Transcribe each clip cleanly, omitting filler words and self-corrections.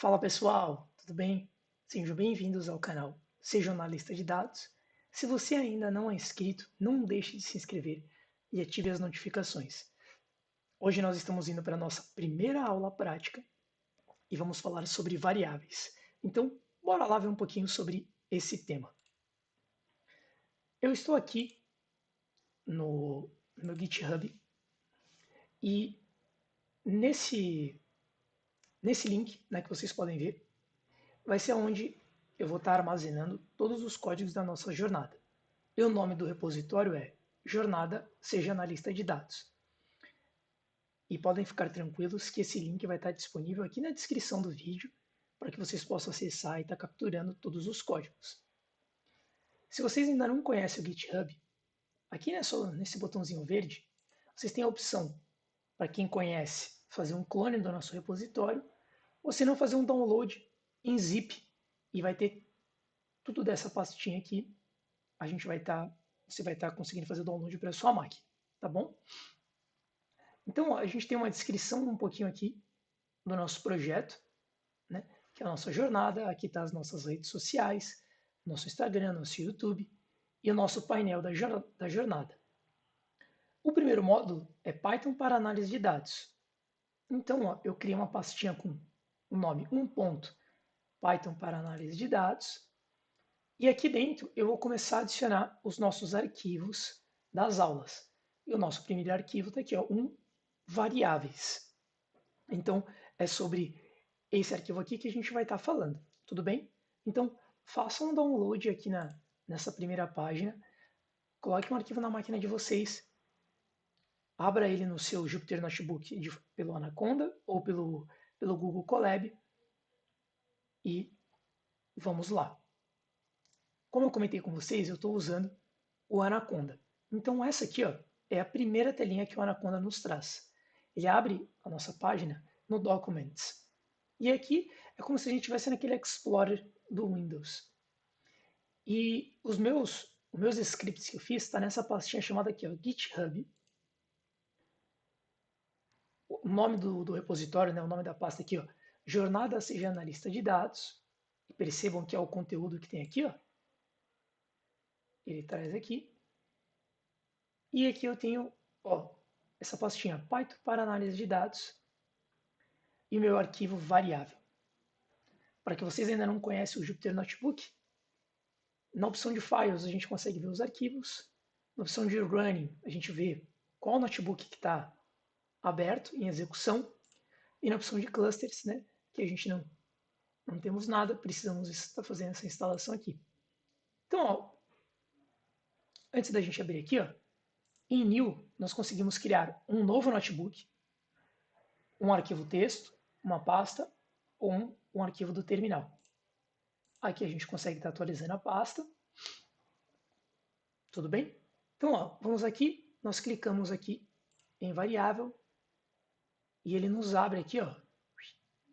Fala pessoal, tudo bem? Sejam bem-vindos ao canal Seja Analista de Dados. Se você ainda não é inscrito, não deixe de se inscrever e ative as notificações. Hoje nós estamos indo para a nossa primeira aula prática e vamos falar sobre variáveis. Então, bora lá ver um pouquinho sobre esse tema. Eu estou aqui no GitHub e nesse link, né, que vocês podem ver, vai ser onde eu vou estar armazenando todos os códigos da nossa jornada. E o nome do repositório é Jornada Seja Analista de Dados. E podem ficar tranquilos que esse link vai estar disponível aqui na descrição do vídeo para que vocês possam acessar e estar capturando todos os códigos. Se vocês ainda não conhecem o GitHub, aqui nesse botãozinho verde, vocês têm a opção, para quem conhece, fazer um clone do nosso repositório, ou se não fazer um download em zip e vai ter tudo dessa pastinha aqui. Você vai estar conseguindo fazer o download para a sua máquina, tá bom? Então, a gente tem uma descrição um pouquinho aqui do nosso projeto, né? Que é a nossa jornada. Aqui está as nossas redes sociais, nosso Instagram, nosso YouTube e o nosso painel da jornada. O primeiro módulo é Python para análise de dados. Então, ó, eu criei uma pastinha com o nome 1.Python para análise de dados. E aqui dentro eu vou começar a adicionar os nossos arquivos das aulas. E o nosso primeiro arquivo está aqui, ó, variáveis. Então, é sobre esse arquivo aqui que a gente vai estar falando, tudo bem? Então, faça um download aqui nessa primeira página, coloque um arquivo na máquina de vocês, abra ele no seu Jupyter Notebook pelo Anaconda ou pelo Google Colab e vamos lá. Como eu comentei com vocês, eu estou usando o Anaconda. Então, essa aqui ó, é a primeira telinha que o Anaconda nos traz. Ele abre a nossa página no Documents. E aqui é como se a gente estivesse naquele Explorer do Windows. E os meus scripts que eu fiz está nessa pastinha chamada aqui, ó, GitHub. O nome do repositório, né, o nome da pasta aqui, ó, Jornada Seja Analista de Dados. E percebam que é o conteúdo que tem aqui, ó. Ele traz aqui. E aqui eu tenho, ó, essa pastinha Python para análise de dados e o meu arquivo variável. Para que vocês ainda não conhecem o Jupyter Notebook, na opção de Files a gente consegue ver os arquivos, na opção de Running a gente vê qual notebook que está aberto, em execução, e na opção de Clusters, né, que a gente não temos nada, precisamos estar fazendo essa instalação aqui. Então, ó, antes da gente abrir aqui, ó, em New nós conseguimos criar um novo notebook, um arquivo texto, uma pasta ou um arquivo do terminal. Aqui a gente consegue estar atualizando a pasta. Tudo bem? Então, ó, vamos aqui, nós clicamos aqui em variável e ele nos abre aqui, ó,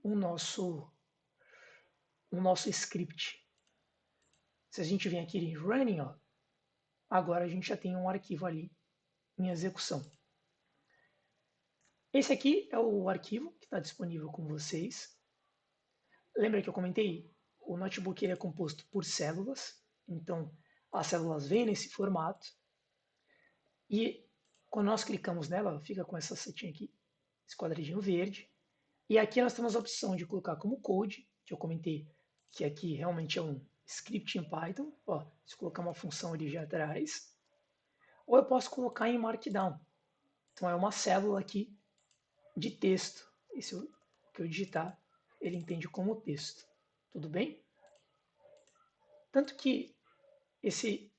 o nosso script. Se a gente vem aqui em running, ó, agora a gente já tem um arquivo ali em execução. Esse aqui é o arquivo que está disponível com vocês. Lembra que eu comentei? O notebook ele é composto por células, então as células vêm nesse formato. E quando nós clicamos nela, fica com essa setinha aqui, esse quadradinho verde. E aqui nós temos a opção de colocar como code, que eu comentei que aqui realmente é um script em Python. Ó, se eu colocar uma função ali já atrás. Ou eu posso colocar em Markdown. Então é uma célula aqui de texto. E se eu, que eu digitar, ele entende como texto. Tudo bem? Tanto que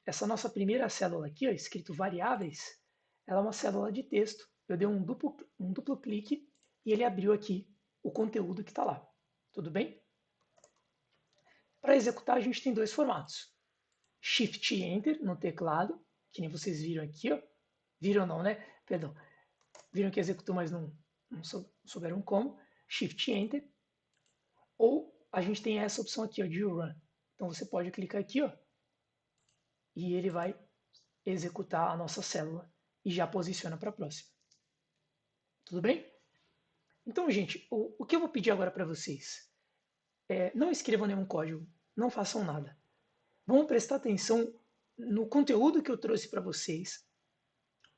essa nossa primeira célula aqui, ó, escrito variáveis, ela é uma célula de texto. Eu dei um duplo clique e ele abriu aqui o conteúdo que está lá. Tudo bem? Para executar, a gente tem dois formatos. Shift e Enter no teclado, que nem vocês viram aqui, ó. Viram não, né? Perdão. Viram que executou, mas não souberam como. Shift e Enter. Ou a gente tem essa opção aqui, ó, de Run. Então você pode clicar aqui, ó, e ele vai executar a nossa célula e já posiciona para a próxima. Tudo bem? Então, gente, o que eu vou pedir agora para vocês? não escrevam nenhum código, não façam nada. Vamos prestar atenção no conteúdo que eu trouxe para vocês.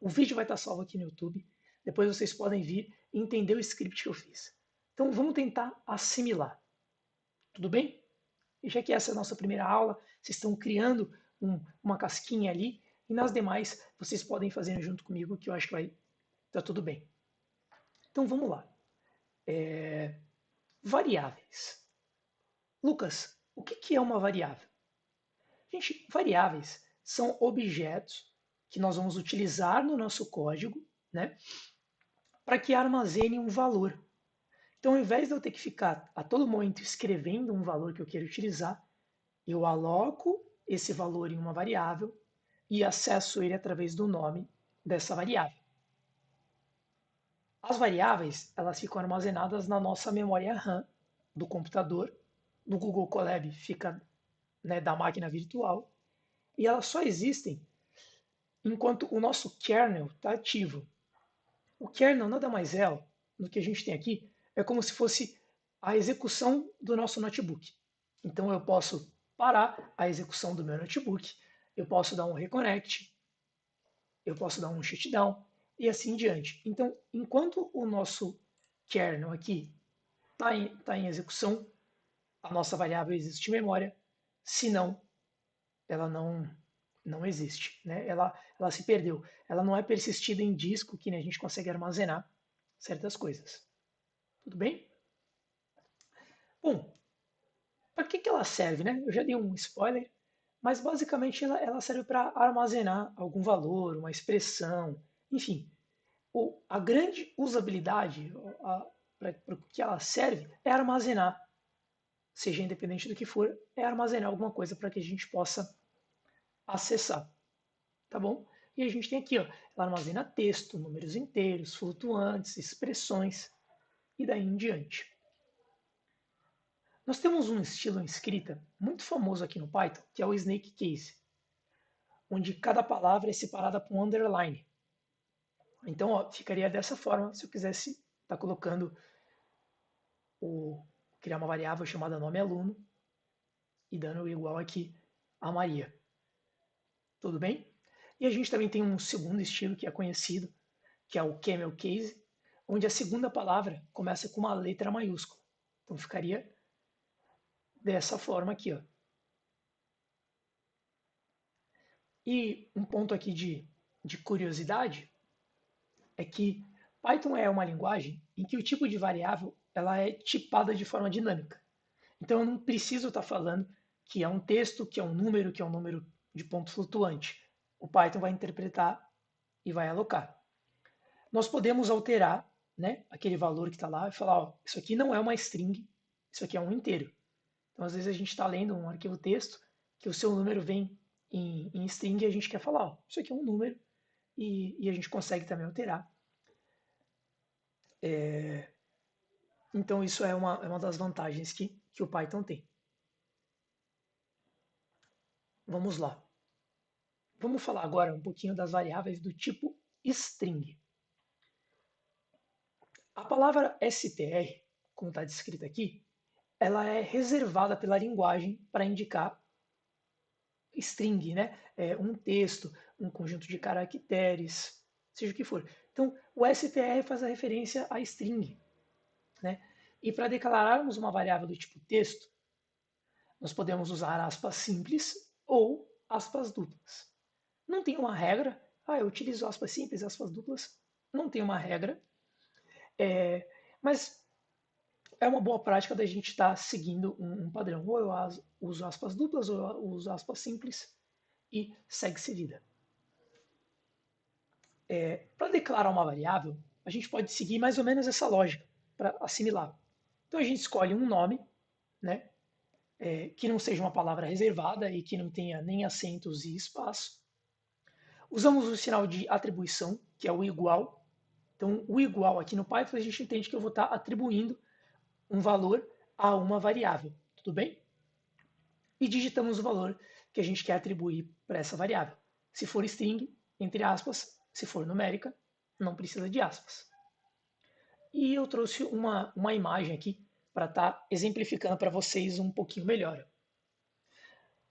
O vídeo vai estar salvo aqui no YouTube. Depois vocês podem vir e entender o script que eu fiz. Então vamos tentar assimilar. Tudo bem? E já que essa é a nossa primeira aula, vocês estão criando uma casquinha ali, e nas demais vocês podem fazer junto comigo, que eu acho que vai estar tudo bem. Então vamos lá. Variáveis. Lucas, o que é uma variável? Gente, variáveis são objetos que nós vamos utilizar no nosso código, né, para que armazene um valor. Então, ao invés de eu ter que ficar a todo momento escrevendo um valor que eu quero utilizar, eu aloco esse valor em uma variável e acesso ele através do nome dessa variável. As variáveis, elas ficam armazenadas na nossa memória RAM do computador, no Google Colab fica, né, da máquina virtual, e elas só existem enquanto o nosso kernel está ativo. O kernel nada mais é, no que a gente tem aqui, é como se fosse a execução do nosso notebook. Então eu posso parar a execução do meu notebook, eu posso dar um reconnect, eu posso dar um shutdown e assim em diante. Então, enquanto o nosso kernel aqui está em execução, a nossa variável existe em memória, senão ela não existe, né? Ela se perdeu. Ela não é persistida em disco, que a gente consegue armazenar certas coisas. Tudo bem? Bom, para que ela serve, né? Eu já dei um spoiler, mas basicamente ela serve para armazenar algum valor, uma expressão, enfim. A grande usabilidade para o que ela serve é armazenar, seja independente do que for, é armazenar alguma coisa para que a gente possa acessar, tá bom? E a gente tem aqui, ó, ela armazena texto, números inteiros, flutuantes, expressões e daí em diante. Nós temos um estilo em escrita muito famoso aqui no Python, que é o snake case, onde cada palavra é separada por um underline. Então, ó, ficaria dessa forma se eu quisesse estar colocando criar uma variável chamada nome aluno e dando igual aqui a Maria. Tudo bem? E a gente também tem um segundo estilo que é conhecido, que é o camel case, onde a segunda palavra começa com uma letra maiúscula. Então ficaria dessa forma aqui, ó. E um ponto aqui de curiosidade é que Python é uma linguagem em que o tipo de variável ela é tipada de forma dinâmica. Então eu não preciso estar falando que é um texto, que é um número de ponto flutuante. O Python vai interpretar e vai alocar. Nós podemos alterar, né, aquele valor que está lá e falar, ó, isso aqui não é uma string, isso aqui é um inteiro. Então às vezes a gente está lendo um arquivo texto que o seu número vem em string e a gente quer falar, ó, isso aqui é um número e a gente consegue também alterar. Então isso é uma das vantagens que o Python tem. Vamos lá. Vamos falar agora um pouquinho das variáveis do tipo string. A palavra str, como está descrita aqui, ela é reservada pela linguagem para indicar string, né? Um texto, um conjunto de caracteres, seja o que for. Então, o str faz a referência a string, né? E para declararmos uma variável do tipo texto, nós podemos usar aspas simples ou aspas duplas. Não tem uma regra. Eu utilizo aspas simples, aspas duplas. Não tem uma regra. Mas é uma boa prática da gente estar seguindo um padrão. Ou eu uso aspas duplas, ou eu uso aspas simples e segue-se vida. Para declarar uma variável, a gente pode seguir mais ou menos essa lógica para assimilar. Então a gente escolhe um nome, né, que não seja uma palavra reservada e que não tenha nem acentos e espaço. Usamos o sinal de atribuição, que é o igual. Então, o igual aqui no Python, a gente entende que eu vou estar atribuindo um valor a uma variável, tudo bem? E digitamos o valor que a gente quer atribuir para essa variável. Se for string, entre aspas, se for numérica, não precisa de aspas. E eu trouxe uma imagem aqui para estar exemplificando para vocês um pouquinho melhor.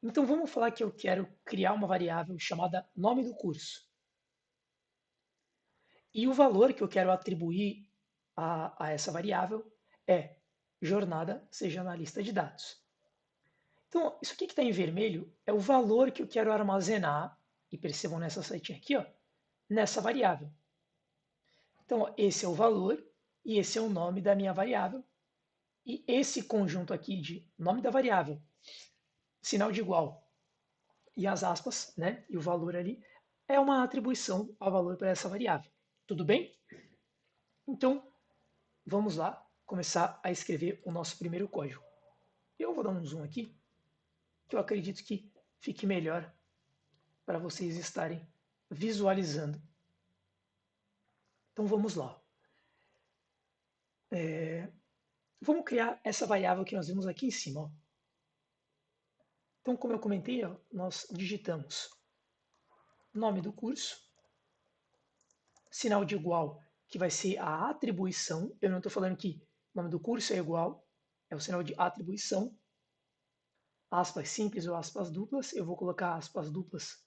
Então vamos falar que eu quero criar uma variável chamada nome do curso. E o valor que eu quero atribuir a essa variável é jornada, seja na lista de dados. Então, isso aqui que está em vermelho é o valor que eu quero armazenar, e percebam nessa setinha aqui, ó, nessa variável. Então, ó, esse é o valor e esse é o nome da minha variável. E esse conjunto aqui de nome da variável, sinal de igual e as aspas, né, e o valor ali, é uma atribuição ao valor para essa variável. Tudo bem? Então, vamos lá começar a escrever o nosso primeiro código. Eu vou dar um zoom aqui, que eu acredito que fique melhor para vocês estarem visualizando. Então vamos lá. Vamos criar essa variável que nós vimos aqui em cima. Ó. Então, como eu comentei, ó, nós digitamos nome do curso, sinal de igual, que vai ser a atribuição. Eu não estou falando que o nome do curso é igual, é o sinal de atribuição. Aspas simples ou aspas duplas. Eu vou colocar aspas duplas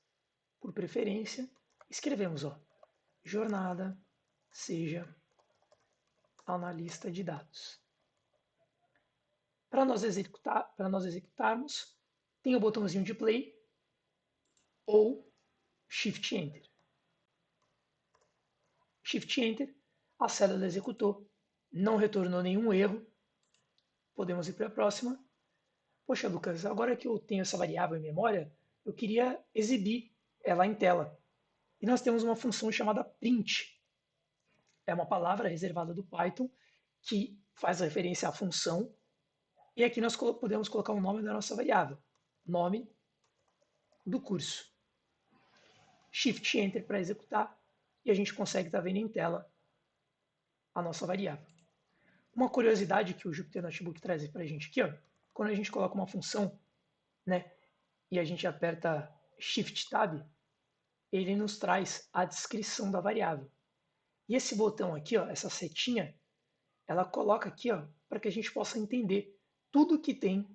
por preferência. Escrevemos, ó, jornada, seja analista de dados. Para nós executarmos, tem o botãozinho de play ou Shift Enter. Shift Enter, a célula executou, não retornou nenhum erro. Podemos ir para a próxima. Poxa, Lucas, agora que eu tenho essa variável em memória, eu queria exibir ela em tela. E nós temos uma função chamada print. É uma palavra reservada do Python que faz referência à função. E aqui nós podemos colocar o nome da nossa variável. Nome do curso. Shift Enter para executar e a gente consegue estar vendo em tela a nossa variável. Uma curiosidade que o Jupyter Notebook traz para a gente aqui, ó, quando a gente coloca uma função, né, e a gente aperta Shift Tab, ele nos traz a descrição da variável. E esse botão aqui, ó, essa setinha, ela coloca aqui, ó, para que a gente possa entender tudo que tem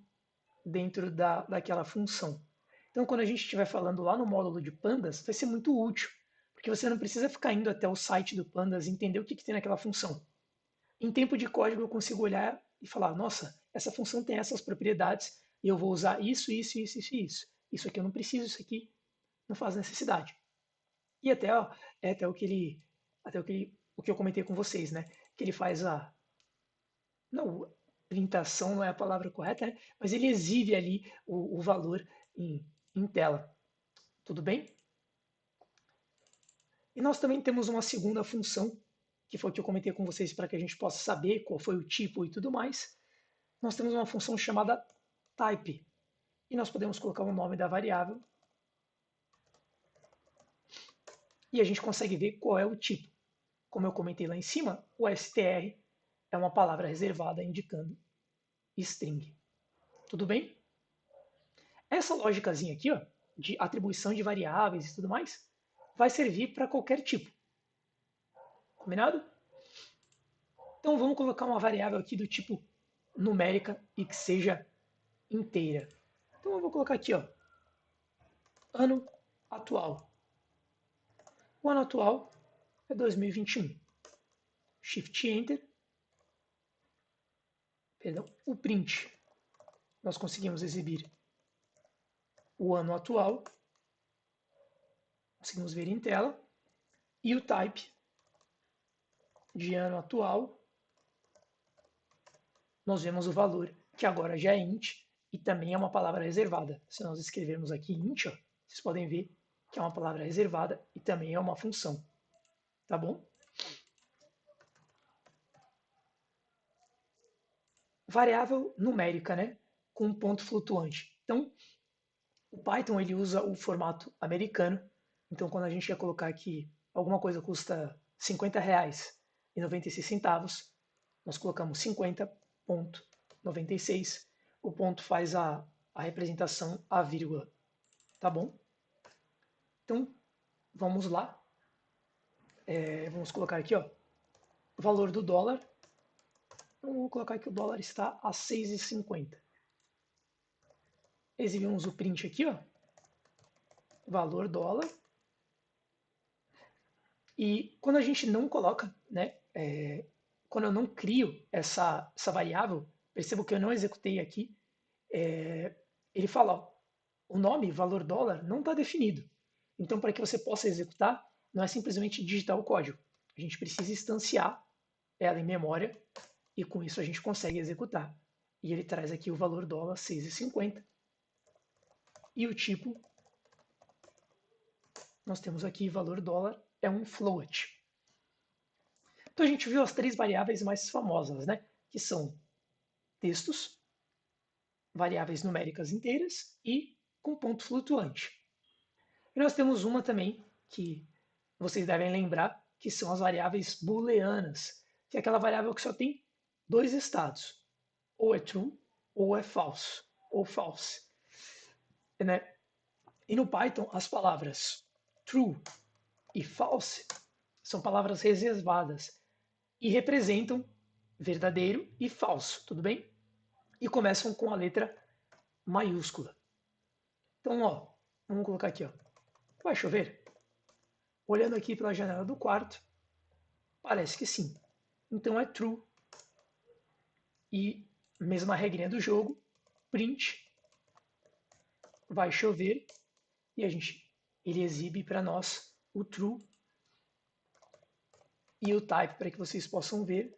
dentro daquela função. Então, quando a gente estiver falando lá no módulo de Pandas, vai ser muito útil, porque você não precisa ficar indo até o site do Pandas e entender o que tem naquela função. Em tempo de código, eu consigo olhar e falar, nossa, essa função tem essas propriedades e eu vou usar isso, isso, isso, isso e isso. Isso aqui eu não preciso, isso aqui não faz necessidade. E até, ó, é o que eu comentei com vocês, né? Que ele faz a, não, printação não é a palavra correta, né? Mas ele exibe ali o valor em tela. Tudo bem? E nós também temos uma segunda função, que foi o que eu comentei com vocês para que a gente possa saber qual foi o tipo e tudo mais. Nós temos uma função chamada type. E nós podemos colocar o nome da variável. E a gente consegue ver qual é o tipo. Como eu comentei lá em cima, o str é uma palavra reservada indicando string. Tudo bem? Essa lógicazinha aqui, ó, de atribuição de variáveis e tudo mais, vai servir para qualquer tipo. Combinado? Então vamos colocar uma variável aqui do tipo numérica e que seja inteira. Então eu vou colocar aqui, ó, ano atual. O ano atual é 2021. Shift Enter. Perdão, o print. Nós conseguimos exibir o ano atual. Conseguimos ver em tela. E o type de ano atual. Nós vemos o valor, que agora já é int, e também é uma palavra reservada. Se nós escrevermos aqui int, ó, vocês podem ver que é uma palavra reservada e também é uma função. Tá bom? Variável numérica, né? Com um ponto flutuante. Então, o Python ele usa o formato americano. Então, quando a gente quer colocar aqui alguma coisa custa R$50,96, nós colocamos 50,96. O ponto faz a representação, a vírgula. Tá bom? Então, vamos lá. Vamos colocar aqui, ó, o valor do dólar. Então vamos colocar que o dólar está a 6,50. Exibimos o print aqui, ó, valor dólar. E quando a gente não coloca, né, quando eu não crio essa variável, percebo que eu não executei aqui, ele fala, ó, o nome, valor dólar, não está definido. Então, para que você possa executar, não é simplesmente digitar o código. A gente precisa instanciar ela em memória e com isso a gente consegue executar. E ele traz aqui o valor dólar 6,50. E o tipo, nós temos aqui valor dólar, é um float. Então a gente viu as três variáveis mais famosas, né? Que são textos, variáveis numéricas inteiras e com ponto flutuante. E nós temos uma também que vocês devem lembrar, que são as variáveis booleanas, que é aquela variável que só tem dois estados, ou é true ou é false, ou false. Né? E no Python, as palavras true e false são palavras reservadas e representam verdadeiro e falso, tudo bem? E começam com a letra maiúscula. Então, ó, vamos colocar aqui, ó. Vai chover? Olhando aqui pela janela do quarto, parece que sim. Então é true. E mesma regrinha do jogo, print, vai chover, e ele exibe para nós o true e o type para que vocês possam ver.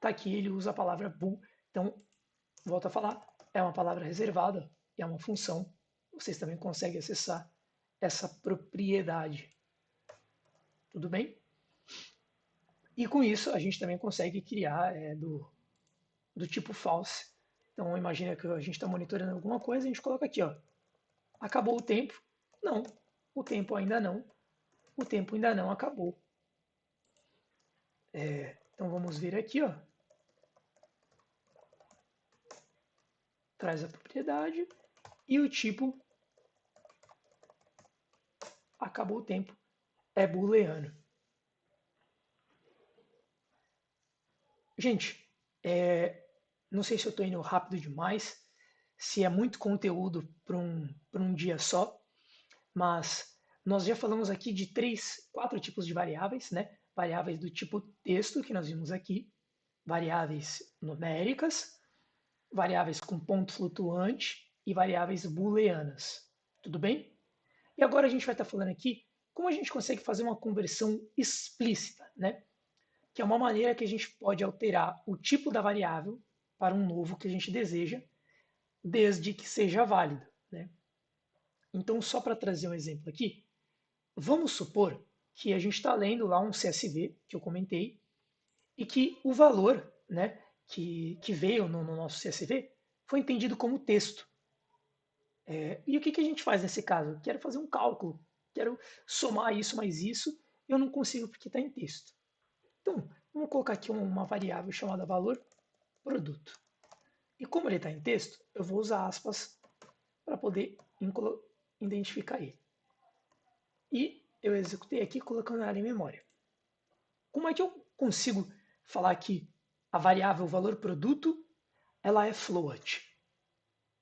Tá aqui, ele usa a palavra bool. Então, volto a falar, é uma palavra reservada, é uma função. Vocês também conseguem acessar essa propriedade. Tudo bem? E com isso, a gente também consegue criar do tipo false. Então, imagina que a gente está monitorando alguma coisa, a gente coloca aqui, ó. Acabou o tempo? Não. O tempo ainda não. O tempo ainda não acabou. Então, vamos ver aqui, ó. Traz a propriedade e o tipo acabou o tempo é booleano. Gente, não sei se eu estou indo rápido demais, se é muito conteúdo para um dia só, mas nós já falamos aqui de quatro tipos de variáveis, né? Variáveis do tipo texto, que nós vimos aqui, variáveis numéricas, variáveis com ponto flutuante e variáveis booleanas. Tudo bem? E agora a gente vai estar falando aqui como a gente consegue fazer uma conversão explícita, né? Que é uma maneira que a gente pode alterar o tipo da variável para um novo que a gente deseja, desde que seja válido, né? Então, só para trazer um exemplo aqui, vamos supor que a gente está lendo lá um CSV, que eu comentei, e que o valor, né, que veio no nosso CSV foi entendido como texto. E o que a gente faz nesse caso? Quero fazer um cálculo, quero somar isso mais isso, eu não consigo porque está em texto. Então, vamos colocar aqui uma variável chamada valor produto. E como ele está em texto, eu vou usar aspas para poder identificar ele. E eu executei aqui colocando ela em memória. Como é que eu consigo falar que a variável valor produto ela é float?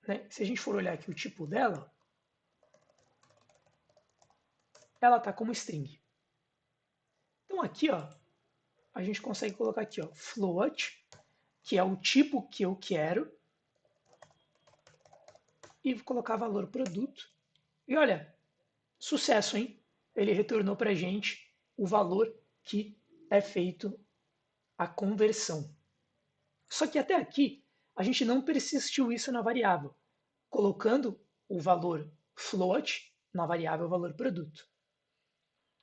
Né? Se a gente for olhar aqui o tipo dela, ela está como string. Então aqui, ó, a gente consegue colocar aqui, ó, float, que é o tipo que eu quero, e vou colocar valor produto. E olha, sucesso, hein? Ele retornou para a gente o valor que é feito a conversão. Só que até aqui, a gente não persistiu isso na variável, colocando o valor float na variável valor produto.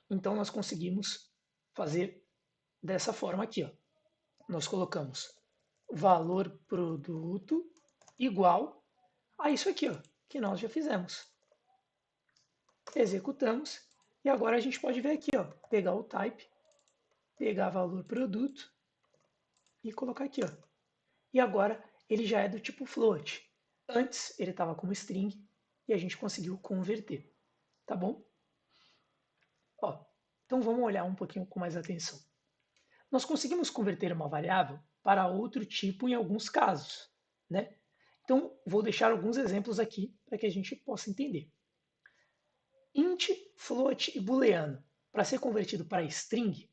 Então, nós conseguimos fazer dessa forma aqui. Ó. Nós colocamos valor produto igual a isso aqui, ó, que nós já fizemos. Executamos e agora a gente pode ver aqui, ó, pegar o type, pegar valor produto e colocar aqui, ó. E agora ele já é do tipo float. Antes ele estava como string e a gente conseguiu converter, tá bom? Ó, então vamos olhar um pouquinho com mais atenção. nós conseguimos converter uma variável para outro tipo em alguns casos, né? Então, vou deixar alguns exemplos aqui para que a gente possa entender. Int, float e booleano, para ser convertido para string,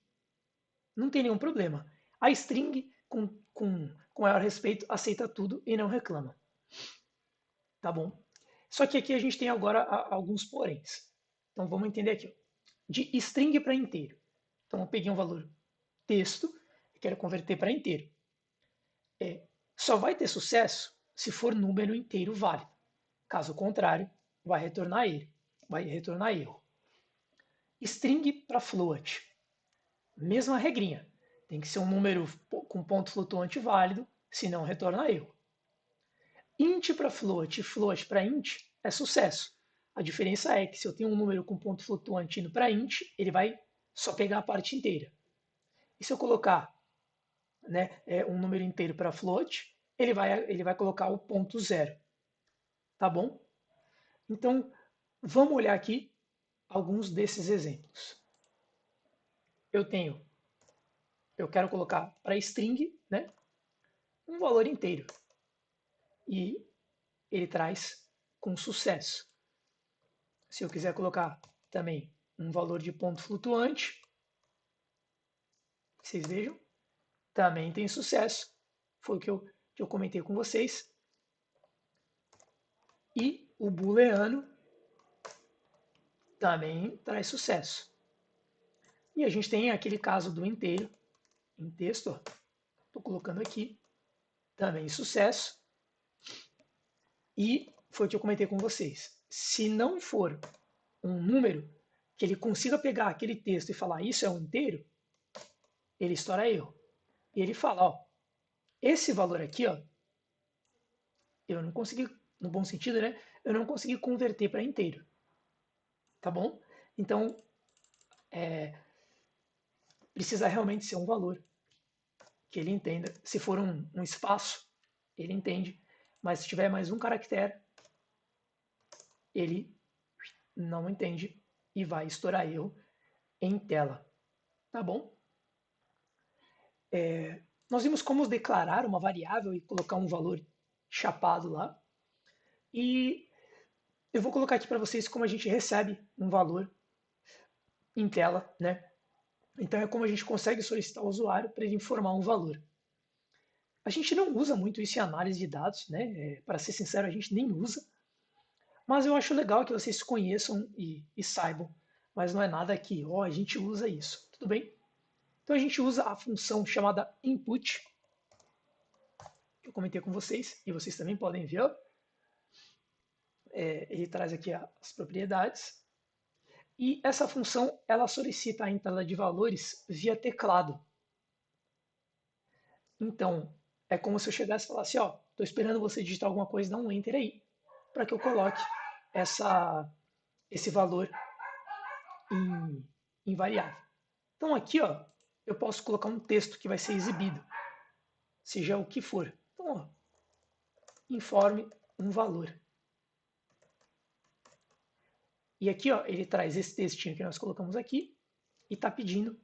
não tem nenhum problema. A string, com maior respeito, aceita tudo e não reclama. Tá bom? Só que aqui a gente tem agora alguns poréns. Então vamos entender aqui. Ó. De string para inteiro. Então eu peguei um valor texto e quero converter para inteiro. Só vai ter sucesso se for número inteiro válido. Caso contrário, vai retornar erro. String para float. Mesma regrinha. Tem que ser um número com ponto flutuante válido, senão retorna erro. Int para float e float para int é sucesso. A diferença é que se eu tenho um número com ponto flutuante indo para int, ele vai só pegar a parte inteira. E se eu colocar um número inteiro para float, ele vai colocar o ponto zero. Tá bom? Então, vamos olhar aqui alguns desses exemplos. Eu quero colocar para string, né, um valor inteiro. E ele traz com sucesso. Se eu quiser colocar também um valor de ponto flutuante, vocês vejam, também tem sucesso. Foi o que eu comentei com vocês. E o booleano também traz sucesso. E a gente tem aquele caso do inteiro, em texto, estou colocando aqui, também sucesso. E foi o que eu comentei com vocês. Se não for um número que ele consiga pegar aquele texto e falar isso é um inteiro, ele estoura erro. E ele fala, ó, esse valor aqui, ó, eu não consegui, no bom sentido, né? Eu não consegui converter para inteiro. Tá bom? Então, precisa realmente ser um valor que ele entenda. Se for um espaço, ele entende. Mas se tiver mais um caractere, ele não entende e vai estourar erro em tela. Tá bom? Nós vimos como declarar uma variável e colocar um valor chapado lá. E eu vou colocar aqui para vocês como a gente recebe um valor em tela, né? Então é como a gente consegue solicitar ao usuário para ele informar um valor. A gente não usa muito isso em análise de dados, né? Para ser sincero, a gente nem usa. Mas eu acho legal que vocês conheçam e saibam. Mas não é nada que, ó, a gente usa isso. Tudo bem? Então a gente usa a função chamada input, que eu comentei com vocês, e vocês também podem ver. Ele traz aqui as propriedades. E essa função, ela solicita a entrada de valores via teclado. Então, é como se eu chegasse e falasse, ó, estou esperando você digitar alguma coisa, dá um enter aí, para que eu coloque esse valor em variável. Então aqui, ó, eu posso colocar um texto que vai ser exibido, seja o que for. Então, ó, informe um valor. E aqui, ó, ele traz esse textinho que nós colocamos aqui e está pedindo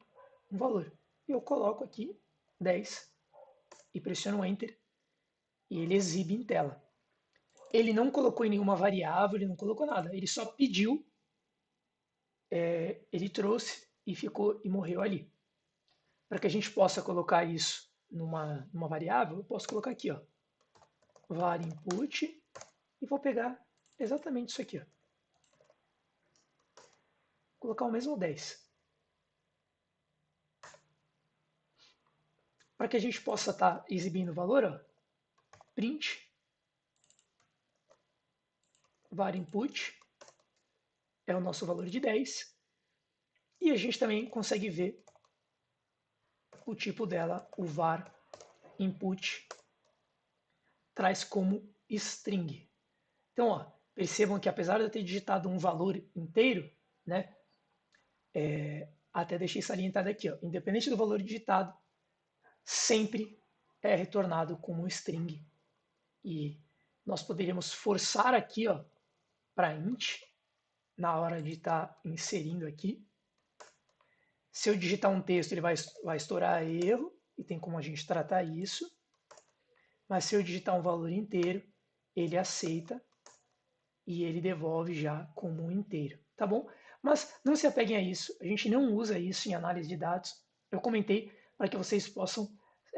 um valor. Eu coloco aqui 10 e pressiono Enter e ele exibe em tela. Ele não colocou em nenhuma variável, ele não colocou nada. Ele só pediu, ele trouxe e ficou e morreu ali. Para que a gente possa colocar isso numa variável, eu posso colocar aqui, ó, var input e vou pegar exatamente isso aqui, ó. Colocar o mesmo 10. Para que a gente possa estar exibindo o valor, ó, print var input é o nosso valor de 10 e a gente também consegue ver o tipo dela, o var input traz como string. Então, ó, percebam que apesar de eu ter digitado um valor inteiro, né, até deixei salientado aqui, ó, independente do valor digitado, sempre é retornado como string. E nós poderíamos forçar aqui, ó, para int, na hora de estar inserindo aqui, Se eu digitar um texto, ele vai estourar erro, e tem como a gente tratar isso. Mas se eu digitar um valor inteiro, ele aceita e ele devolve já como um inteiro, tá bom? Mas não se apeguem a isso, a gente não usa isso em análise de dados. Eu comentei para que vocês possam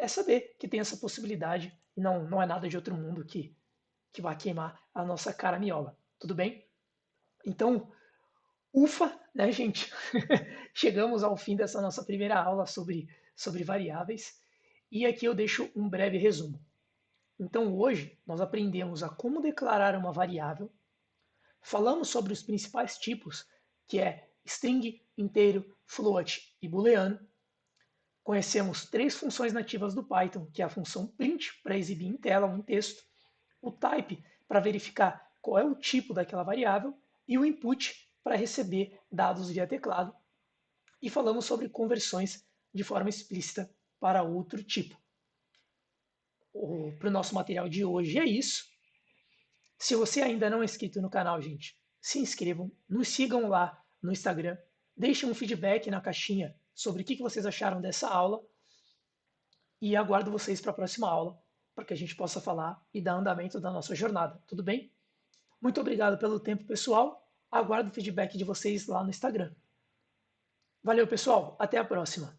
saber que tem essa possibilidade e não é nada de outro mundo que vai queimar a nossa cara miola, tudo bem? Então, ufa, né, gente? Chegamos ao fim dessa nossa primeira aula sobre variáveis e aqui eu deixo um breve resumo. Então, hoje, nós aprendemos a como declarar uma variável, falamos sobre os principais tipos, que é string, inteiro, float e booleano. Conhecemos três funções nativas do Python, que é a função print, para exibir em tela um texto, o type, para verificar qual é o tipo daquela variável, e o input, para receber dados via teclado. E falamos sobre conversões de forma explícita para outro tipo. Para o nosso material de hoje é isso. Se você ainda não é inscrito no canal, gente, se inscrevam, nos sigam lá no Instagram, deixem um feedback na caixinha sobre o que vocês acharam dessa aula e aguardo vocês para a próxima aula para que a gente possa falar e dar andamento da nossa jornada, tudo bem? Muito obrigado pelo tempo, pessoal. Aguardo o feedback de vocês lá no Instagram. Valeu, pessoal. Até a próxima.